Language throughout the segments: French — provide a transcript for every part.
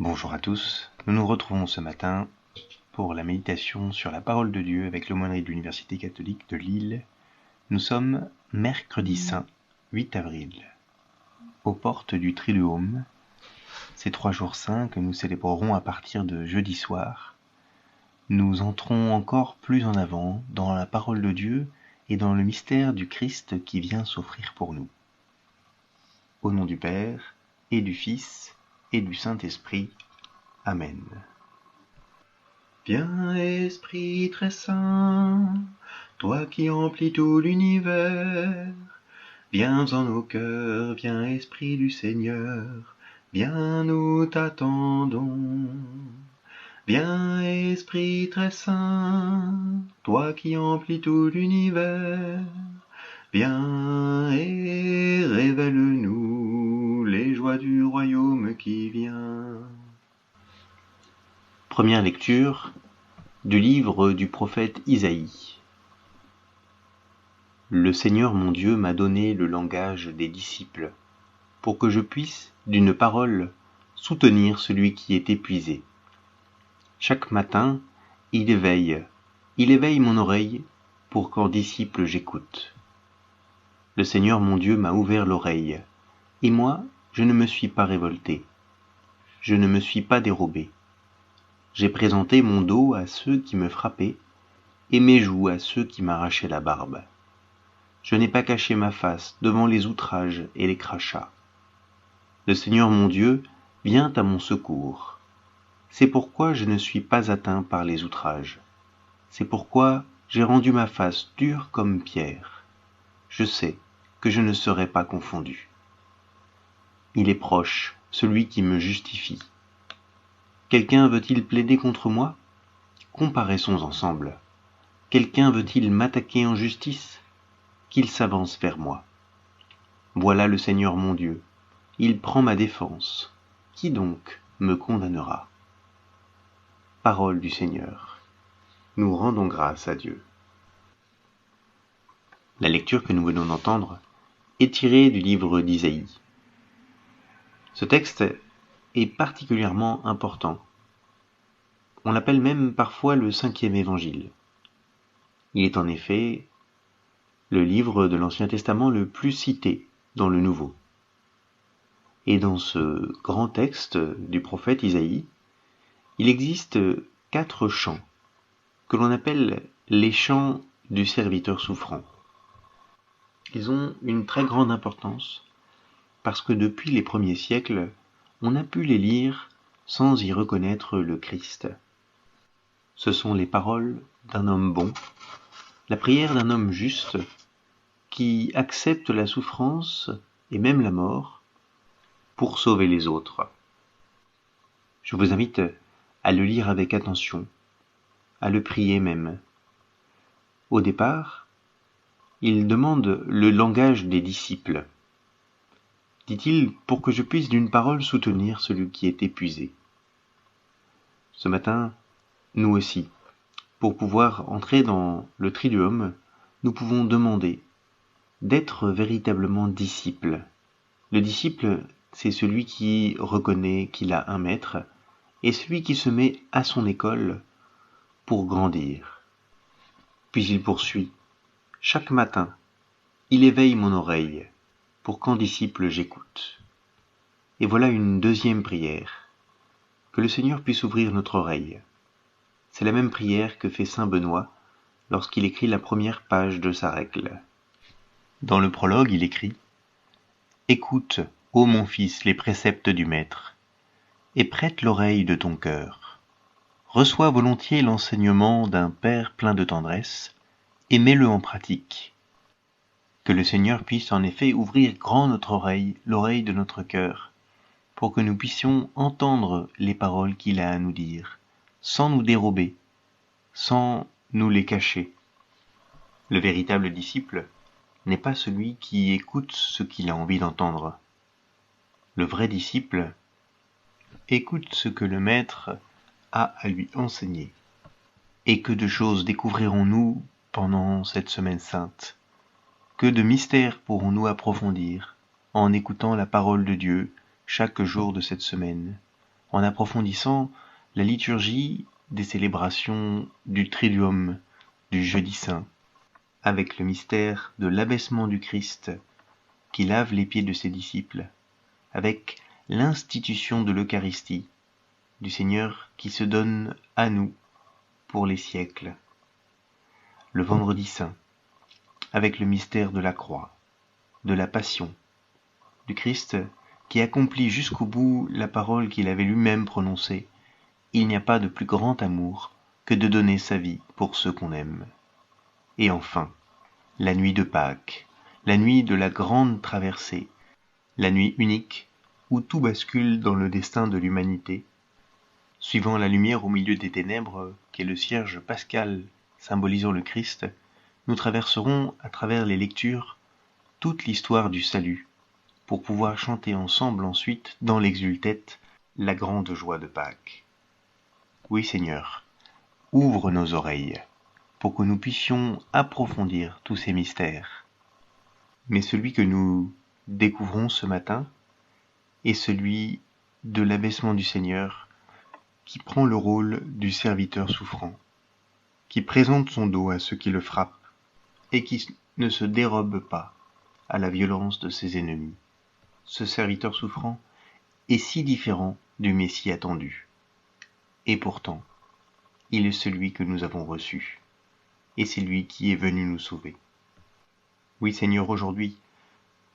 Bonjour à tous, nous nous retrouvons ce matin pour la méditation sur la parole de Dieu avec l'aumônerie de l'Université catholique de Lille. Nous sommes mercredi saint, 8 avril, aux portes du Triduum, ces 3 jours saints que nous célébrerons à partir de jeudi soir. Nous entrons encore plus en avant dans la parole de Dieu et dans le mystère du Christ qui vient s'offrir pour nous. Au nom du Père, et du Fils, et du Saint-Esprit. Amen. Viens, Esprit très saint, toi qui emplis tout l'univers, viens en nos cœurs, viens, Esprit du Seigneur, viens, nous t'attendons. Viens, Esprit très saint, toi qui emplis tout l'univers, viens et révèle-nous les joies du royaume qui vient. Première lecture du livre du prophète Isaïe. Le Seigneur mon Dieu m'a donné le langage des disciples, pour que je puisse, d'une parole, soutenir celui qui est épuisé. Chaque matin, il éveille mon oreille, pour qu'en disciple j'écoute. Le Seigneur mon Dieu m'a ouvert l'oreille, et moi, je ne me suis pas révolté. Je ne me suis pas dérobé. J'ai présenté mon dos à ceux qui me frappaient, et mes joues à ceux qui m'arrachaient la barbe. Je n'ai pas caché ma face devant les outrages et les crachats. Le Seigneur mon Dieu vient à mon secours. C'est pourquoi je ne suis pas atteint par les outrages. C'est pourquoi j'ai rendu ma face dure comme pierre. Je sais que je ne serai pas confondu. Il est proche, celui qui me justifie. Quelqu'un veut-il plaider contre moi ? Comparaissons ensemble. Quelqu'un veut-il m'attaquer en justice ? Qu'il s'avance vers moi. Voilà le Seigneur mon Dieu. Il prend ma défense. Qui donc me condamnera ? Parole du Seigneur. Nous rendons grâce à Dieu. La lecture que nous venons d'entendre est tirée du livre d'Isaïe. Ce texte est particulièrement important. On l'appelle même parfois le 5e évangile. Il est en effet le livre de l'Ancien Testament le plus cité dans le Nouveau. Et dans ce grand texte du prophète Isaïe, il existe 4 chants que l'on appelle les chants du serviteur souffrant. Ils ont une très grande importance parce que depuis les premiers siècles, on a pu les lire sans y reconnaître le Christ. Ce sont les paroles d'un homme bon, la prière d'un homme juste qui accepte la souffrance et même la mort pour sauver les autres. Je vous invite à le lire avec attention, à le prier même. Au départ, il demande le langage des disciples. Dit-il, pour que je puisse d'une parole soutenir celui qui est épuisé. Ce matin, nous aussi, pour pouvoir entrer dans le Triduum, nous pouvons demander d'être véritablement disciple. Le disciple, c'est celui qui reconnaît qu'il a un maître et celui qui se met à son école pour grandir. Puis il poursuit. Chaque matin, il éveille mon oreille pour qu'en disciple j'écoute. Et voilà une deuxième prière. Que le Seigneur puisse ouvrir notre oreille. C'est la même prière que fait saint Benoît lorsqu'il écrit la première page de sa règle. Dans le prologue, il écrit « Écoute, ô mon fils, les préceptes du Maître, et prête l'oreille de ton cœur. Reçois volontiers l'enseignement d'un Père plein de tendresse, et mets-le en pratique. Que le Seigneur puisse en effet ouvrir grand notre oreille, l'oreille de notre cœur, pour que nous puissions entendre les paroles qu'il a à nous dire, sans nous dérober, sans nous les cacher. Le véritable disciple n'est pas celui qui écoute ce qu'il a envie d'entendre. Le vrai disciple écoute ce que le Maître a à lui enseigner. Et que de choses découvrirons-nous pendant cette semaine sainte ? Que de mystères pourrons-nous approfondir en écoutant la parole de Dieu chaque jour de cette semaine ? en approfondissant la liturgie des célébrations du Triduum du Jeudi Saint, avec le mystère de l'abaissement du Christ qui lave les pieds de ses disciples, avec l'institution de l'Eucharistie, du Seigneur qui se donne à nous pour les siècles. Le Vendredi Saint, avec le mystère de la croix, de la passion, du Christ qui accomplit jusqu'au bout la parole qu'il avait lui-même prononcée. Il n'y a pas de plus grand amour que de donner sa vie pour ceux qu'on aime. Et enfin, la nuit de Pâques, la nuit de la grande traversée, la nuit unique où tout bascule dans le destin de l'humanité. Suivant la lumière au milieu des ténèbres, qu'est le cierge pascal symbolisant le Christ, nous traverserons à travers les lectures toute l'histoire du salut, pour pouvoir chanter ensemble ensuite dans l'exultète la grande joie de Pâques. Oui Seigneur, ouvre nos oreilles, pour que nous puissions approfondir tous ces mystères. Mais celui que nous découvrons ce matin est celui de l'abaissement du Seigneur, qui prend le rôle du serviteur souffrant, qui présente son dos à ceux qui le frappent, et qui ne se dérobe pas à la violence de ses ennemis. Ce serviteur souffrant est si différent du Messie attendu. Et pourtant, il est celui que nous avons reçu, et c'est lui qui est venu nous sauver. Oui Seigneur, aujourd'hui,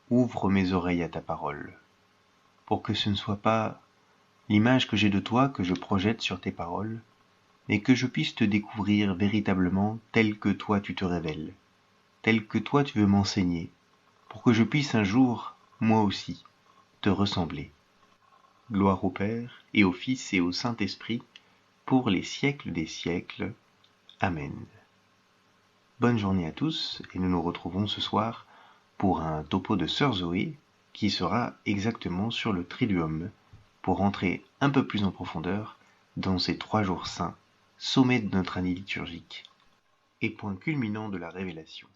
ouvre mes oreilles à ta parole, pour que ce ne soit pas l'image que j'ai de toi que je projette sur tes paroles, mais que je puisse te découvrir véritablement tel que toi tu te révèles, tel que toi tu veux m'enseigner, pour que je puisse un jour, moi aussi, te ressembler. Gloire au Père, et au Fils, et au Saint-Esprit, pour les siècles des siècles. Amen. Bonne journée à tous, et nous nous retrouvons ce soir pour un topo de Sœur Zoé, qui sera exactement sur le Triduum, pour entrer un peu plus en profondeur dans ces 3 jours saints, sommet de notre année liturgique, et point culminant de la révélation.